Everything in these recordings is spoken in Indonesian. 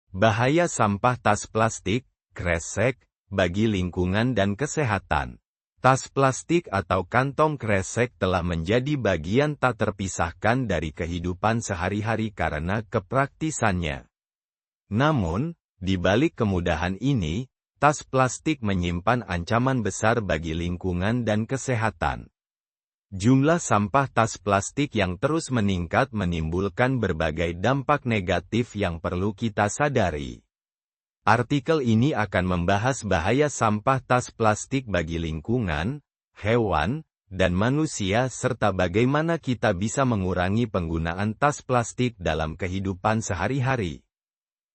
Bahaya sampah tas plastik, kresek, bagi lingkungan dan kesehatan. Tas plastik atau kantong kresek telah menjadi bagian tak terpisahkan dari kehidupan sehari-hari karena kepraktisannya. Namun, di balik kemudahan ini, tas plastik menyimpan ancaman besar bagi lingkungan dan kesehatan. Jumlah sampah tas plastik yang terus meningkat menimbulkan berbagai dampak negatif yang perlu kita sadari. Artikel ini akan membahas bahaya sampah tas plastik bagi lingkungan, hewan, dan manusia serta bagaimana kita bisa mengurangi penggunaan tas plastik dalam kehidupan sehari-hari.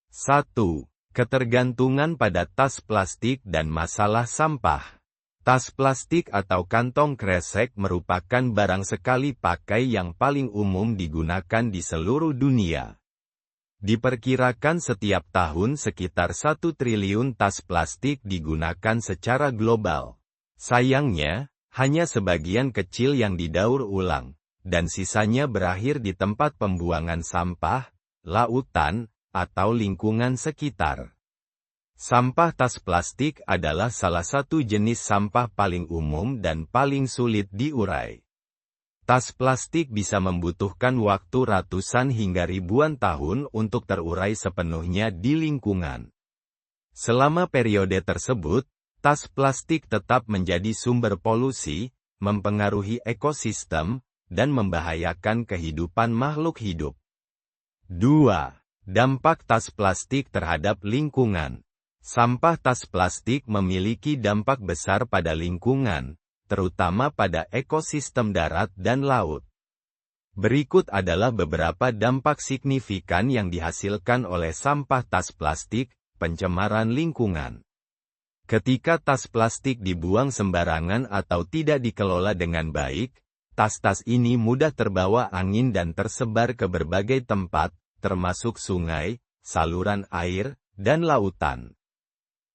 1. Ketergantungan pada tas plastik dan masalah sampah. Tas plastik atau kantong kresek merupakan barang sekali pakai yang paling umum digunakan di seluruh dunia. Diperkirakan setiap tahun sekitar 1 triliun tas plastik digunakan secara global. Sayangnya, hanya sebagian kecil yang didaur ulang, dan sisanya berakhir di tempat pembuangan sampah, lautan, atau lingkungan sekitar. Sampah tas plastik adalah salah satu jenis sampah paling umum dan paling sulit diurai. Tas plastik bisa membutuhkan waktu ratusan hingga ribuan tahun untuk terurai sepenuhnya di lingkungan. Selama periode tersebut, tas plastik tetap menjadi sumber polusi, mempengaruhi ekosistem, dan membahayakan kehidupan makhluk hidup. 2. Dampak tas plastik terhadap lingkungan. Sampah tas plastik memiliki dampak besar pada lingkungan, terutama pada ekosistem darat dan laut. Berikut adalah beberapa dampak signifikan yang dihasilkan oleh sampah tas plastik, pencemaran lingkungan. Ketika tas plastik dibuang sembarangan atau tidak dikelola dengan baik, tas-tas ini mudah terbawa angin dan tersebar ke berbagai tempat, termasuk sungai, saluran air, dan lautan.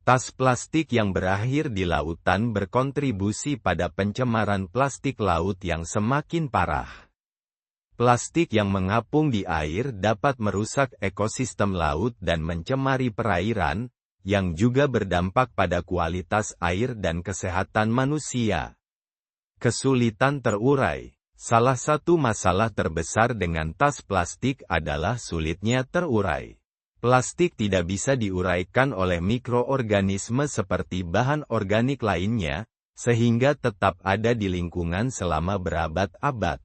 Tas plastik yang berakhir di lautan berkontribusi pada pencemaran plastik laut yang semakin parah. Plastik yang mengapung di air dapat merusak ekosistem laut dan mencemari perairan, yang juga berdampak pada kualitas air dan kesehatan manusia. Kesulitan terurai. Salah satu masalah terbesar dengan tas plastik adalah sulitnya terurai. Plastik tidak bisa diuraikan oleh mikroorganisme seperti bahan organik lainnya, sehingga tetap ada di lingkungan selama berabad-abad.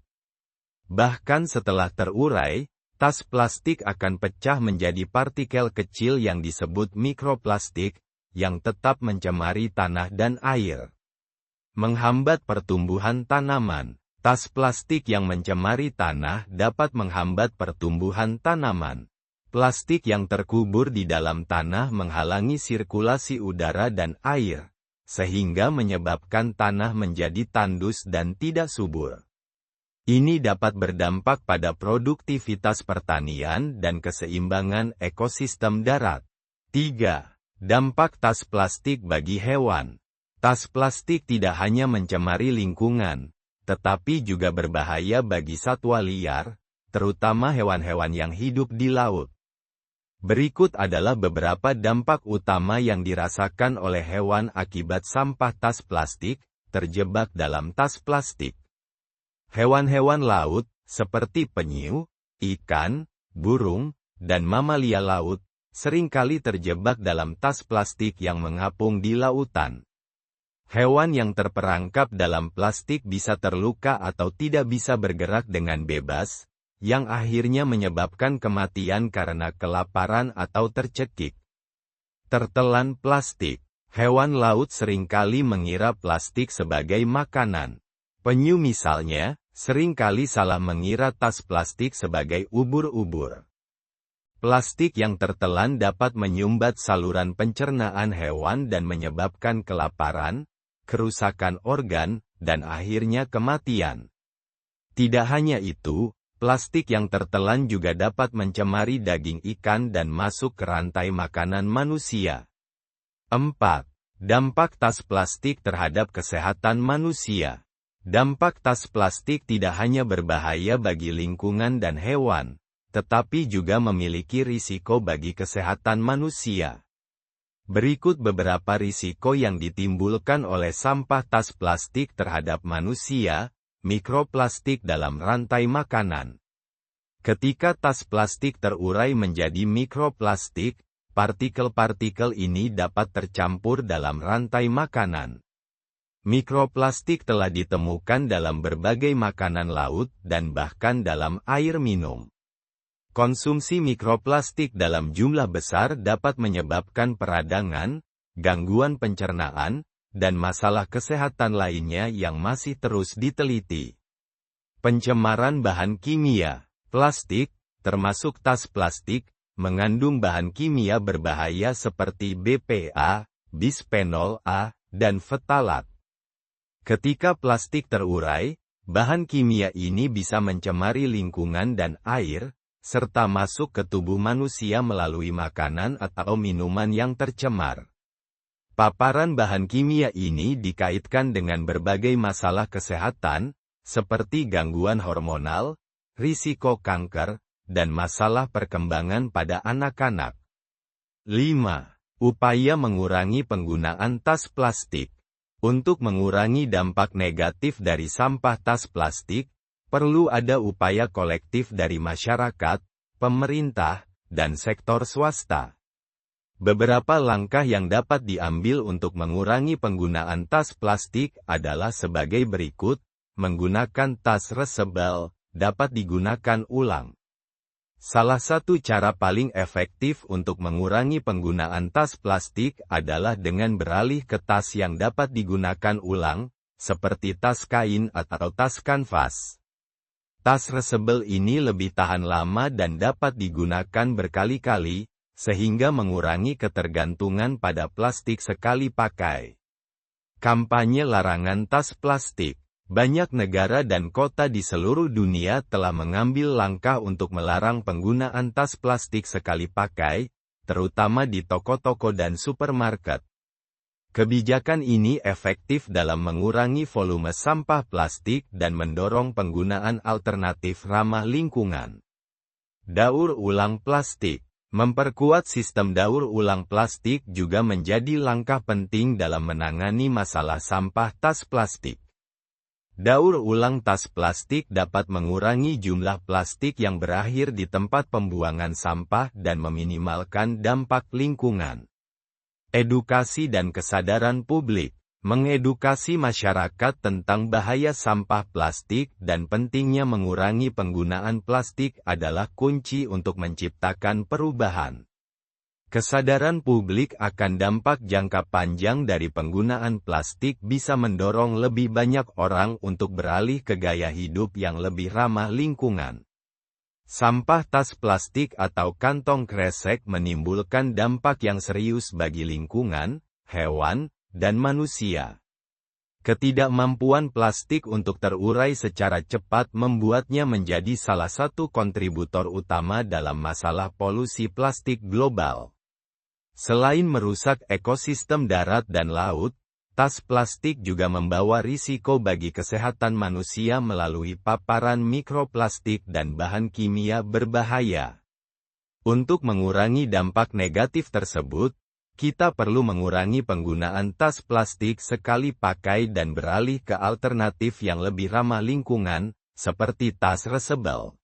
Bahkan setelah terurai, tas plastik akan pecah menjadi partikel kecil yang disebut mikroplastik, yang tetap mencemari tanah dan air. Menghambat pertumbuhan tanaman. Tas plastik yang mencemari tanah dapat menghambat pertumbuhan tanaman. Plastik yang terkubur di dalam tanah menghalangi sirkulasi udara dan air, sehingga menyebabkan tanah menjadi tandus dan tidak subur. Ini dapat berdampak pada produktivitas pertanian dan keseimbangan ekosistem darat. 3. Dampak tas plastik bagi hewan. Tas plastik tidak hanya mencemari lingkungan, tetapi juga berbahaya bagi satwa liar, terutama hewan-hewan yang hidup di laut. Berikut adalah beberapa dampak utama yang dirasakan oleh hewan akibat sampah tas plastik, terjebak dalam tas plastik. Hewan-hewan laut, seperti penyu, ikan, burung, dan mamalia laut, seringkali terjebak dalam tas plastik yang mengapung di lautan. Hewan yang terperangkap dalam plastik bisa terluka atau tidak bisa bergerak dengan bebas, yang akhirnya menyebabkan kematian karena kelaparan atau tercekik. Tertelan plastik. Hewan laut seringkali mengira plastik sebagai makanan. Penyu misalnya, seringkali salah mengira tas plastik sebagai ubur-ubur. Plastik yang tertelan dapat menyumbat saluran pencernaan hewan dan menyebabkan kelaparan, kerusakan organ, dan akhirnya kematian. Tidak hanya itu, plastik yang tertelan juga dapat mencemari daging ikan dan masuk ke rantai makanan manusia. 4. Dampak tas plastik terhadap kesehatan manusia. Dampak tas plastik tidak hanya berbahaya bagi lingkungan dan hewan, tetapi juga memiliki risiko bagi kesehatan manusia. Berikut beberapa risiko yang ditimbulkan oleh sampah tas plastik terhadap manusia. Mikroplastik dalam rantai makanan. Ketika tas plastik terurai menjadi mikroplastik, partikel-partikel ini dapat tercampur dalam rantai makanan. Mikroplastik telah ditemukan dalam berbagai makanan laut dan bahkan dalam air minum. Konsumsi mikroplastik dalam jumlah besar dapat menyebabkan peradangan, gangguan pencernaan, dan masalah kesehatan lainnya yang masih terus diteliti. Pencemaran bahan kimia. Plastik, termasuk tas plastik, mengandung bahan kimia berbahaya seperti BPA, bisphenol A, dan ftalat. Ketika plastik terurai, bahan kimia ini bisa mencemari lingkungan dan air, serta masuk ke tubuh manusia melalui makanan atau minuman yang tercemar. Paparan bahan kimia ini dikaitkan dengan berbagai masalah kesehatan, seperti gangguan hormonal, risiko kanker, dan masalah perkembangan pada anak-anak. 5. Upaya mengurangi penggunaan tas plastik. Untuk mengurangi dampak negatif dari sampah tas plastik, perlu ada upaya kolektif dari masyarakat, pemerintah, dan sektor swasta. Beberapa langkah yang dapat diambil untuk mengurangi penggunaan tas plastik adalah sebagai berikut. Menggunakan tas resebel, dapat digunakan ulang. Salah satu cara paling efektif untuk mengurangi penggunaan tas plastik adalah dengan beralih ke tas yang dapat digunakan ulang, seperti tas kain atau tas kanvas. Tas resebel ini lebih tahan lama dan dapat digunakan berkali-kali, sehingga mengurangi ketergantungan pada plastik sekali pakai. Kampanye larangan tas plastik. Banyak negara dan kota di seluruh dunia telah mengambil langkah untuk melarang penggunaan tas plastik sekali pakai, terutama di toko-toko dan supermarket. Kebijakan ini efektif dalam mengurangi volume sampah plastik dan mendorong penggunaan alternatif ramah lingkungan. Daur ulang plastik. Memperkuat sistem daur ulang plastik juga menjadi langkah penting dalam menangani masalah sampah tas plastik. Daur ulang tas plastik dapat mengurangi jumlah plastik yang berakhir di tempat pembuangan sampah dan meminimalkan dampak lingkungan. Edukasi dan kesadaran publik. Mengedukasi masyarakat tentang bahaya sampah plastik dan pentingnya mengurangi penggunaan plastik adalah kunci untuk menciptakan perubahan. Kesadaran publik akan dampak jangka panjang dari penggunaan plastik bisa mendorong lebih banyak orang untuk beralih ke gaya hidup yang lebih ramah lingkungan. Sampah tas plastik atau kantong kresek menimbulkan dampak yang serius bagi lingkungan, hewan, dan manusia. Ketidakmampuan plastik untuk terurai secara cepat membuatnya menjadi salah satu kontributor utama dalam masalah polusi plastik global. Selain merusak ekosistem darat dan laut, tas plastik juga membawa risiko bagi kesehatan manusia melalui paparan mikroplastik dan bahan kimia berbahaya. Untuk mengurangi dampak negatif tersebut, kita perlu mengurangi penggunaan tas plastik sekali pakai dan beralih ke alternatif yang lebih ramah lingkungan, seperti tas resebel.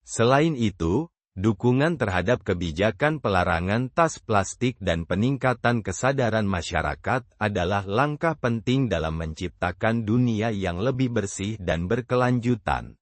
Selain itu, dukungan terhadap kebijakan pelarangan tas plastik dan peningkatan kesadaran masyarakat adalah langkah penting dalam menciptakan dunia yang lebih bersih dan berkelanjutan.